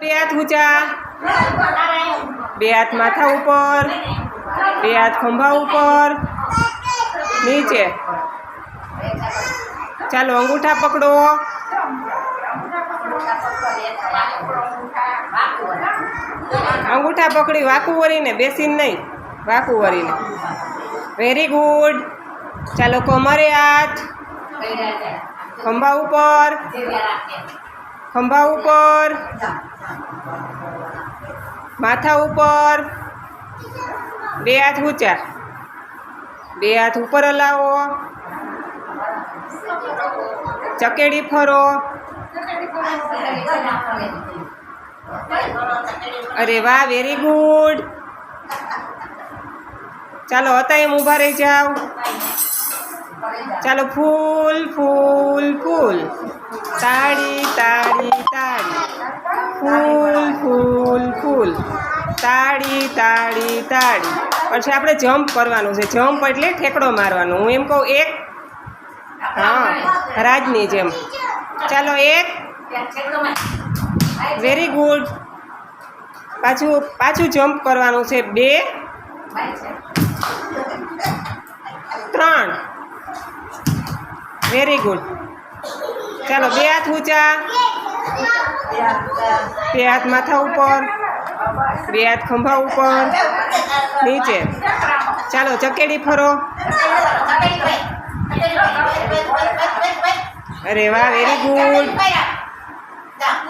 બે હાથ ઊંચા, બે હાથ માથા ઉપર, બે હાથ ખંભા ઉપર, નીચે. ચાલો અંગૂઠા પકડો. અંગૂઠા પકડી વાકું વળીને, બેસીને નહીં, વાકું વળીને. Very good. ચાલો કમરે હાથ, ખંભા ઉપર, ખંભા ઉપર, માથા ઉપર, બે હાથ ઊંચા, બે હાથ ઉપર હલાવો, ચકેડી ફરો. અરે વાહ, વેરી ગુડ. ચાલો હતા એમ ઊભા રહી જાઓ. ચાલો ફૂલ ફૂલ ફૂલ, તાળી તાળી તાળી, ફૂલ ફૂલ ફૂલ, તાળી તાળી તાળી. પછી આપણે જમ્પ કરવાનું છે. જમ્પ એટલે ઠેકડો મારવાનો. હું એમ કહું એક, હા, રાજની જેમ. ચાલો એક, વેરી ગુડ. પાછું જમ્પ કરવાનું છે. બે, ત્રણ, વેરી ગુડ. ચાલો બે હાથ ઊંચા, બે હાથ માથા ઉપર, બે હાથ ખંભા ઉપર, નીચે. ચાલો ચકેડી ફરો. અરે વાહ, વેરી ગુડ.